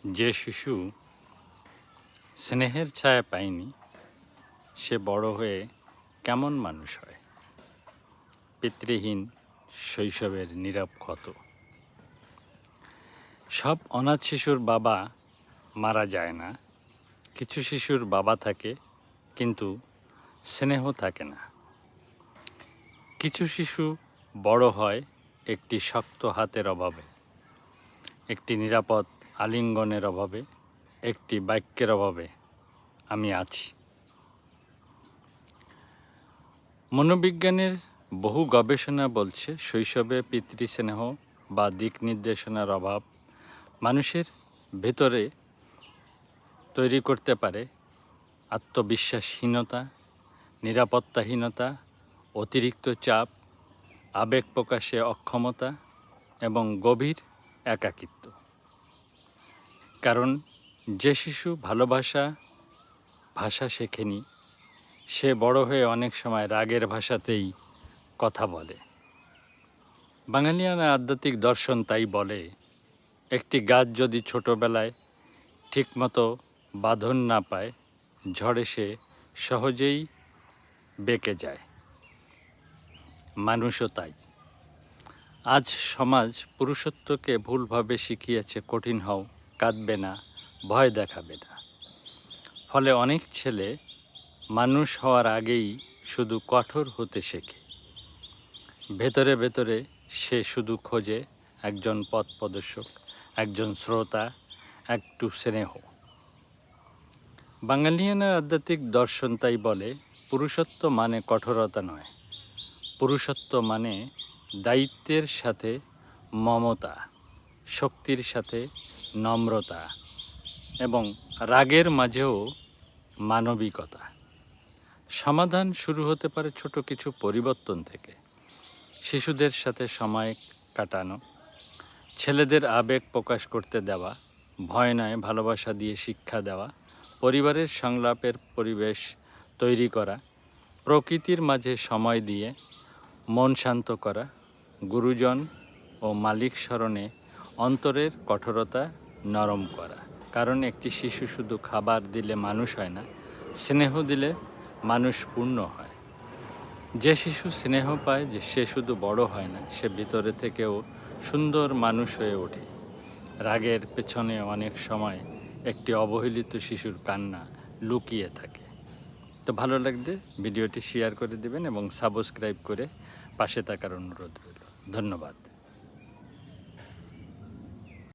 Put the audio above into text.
যে শিশু স্নেহের ছায়া পায়নি সে বড় হয়ে কেমন মানুষ হয়? পিতৃহীন শৈশবের নীরব ক্ষত। সব অনাথ শিশুর বাবা মারা যায় না। কিছু শিশুর বাবা থাকে কিন্তু স্নেহ থাকে না। কিছু শিশু বড় হয় একটি শক্ত হাতের অভাবে, একটি নিরাপদ আলিঙ্গনের অভাবে, একটি বাক্যের অভাবে। আমি আছি। মনোবিজ্ঞানের বহু গবেষণা বলছে শৈশবে পিতৃস্নেহ বা দিক নির্দেশনার অভাব মানুষের ভেতরে তৈরি করতে পারে আত্মবিশ্বাসহীনতা, নিরাপত্তাহীনতা, অতিরিক্ত চাপ, আবেগ প্রকাশে অক্ষমতা এবং গভীর একাকিত্ব। কারণ যে শিশু ভাষা শেখেনি সে বড় হয়ে অনেক সময় রাগের ভাষাতেই কথা বলে। বাঙালিয়ানা আধ্যাত্মিক দর্শন তাই বলে, একটি গাছ যদি ছোটবেলায় ঠিকমতো বাঁধন না পায়, ঝড়ে সে সহজেই বেঁকে যায়। মানুষও তাই। আজ সমাজ পুরুষত্বকে ভুলভাবে শিখিয়েছে, কঠিন হও, কাঁদবে না, ভয় দেখাবে না। ফলে অনেক ছেলে মানুষ হওয়ার আগেই শুধু কঠোর হতে শেখে। ভেতরে ভেতরে সে শুধু খোঁজে একজন পথপ্রদর্শক, একজন শ্রোতা, একটু স্নেহ। বাঙালিয়ানা আধ্যাত্মিক দর্শন তাই বলে, পুরুষত্ব মানে কঠোরতা নয়, পুরুষত্ব মানে দায়িত্বের সাথে মমতা, শক্তির সাথে নম্রতা এবং রাগের মাঝেও মানবিকতা। সমাধান শুরু হতে পারে ছোট কিছু পরিবর্তন থেকে। শিশুদের সাথে সময় কাটানো, ছেলেদের আবেগ প্রকাশ করতে দেওয়া, ভয় নয় ভালোবাসা দিয়ে শিক্ষা দেওয়া, পরিবারের সংলাপের পরিবেশ তৈরি করা, প্রকৃতির মাঝে সময় দিয়ে মন শান্ত করা, গুরুজন ও মালিক স্মরণে অন্তরের কঠোরতা নরম করা। কারণ একটি শিশু শুধু খাবার দিলে মানুষ হয় না, স্নেহ দিলে মানুষ পূর্ণ হয়। যে শিশু স্নেহ পায় সে শুধু বড় হয় না, সে ভিতরে থেকেও সুন্দর মানুষ হয়ে ওঠে। রাগের পেছনে অনেক সময় একটি অবহেলিত শিশুর কান্না লুকিয়ে থাকে। তো ভালো লাগলে ভিডিওটি শেয়ার করে দেবেন এবং সাবস্ক্রাইব করে পাশে থাকার অনুরোধ রইল। ধন্যবাদ।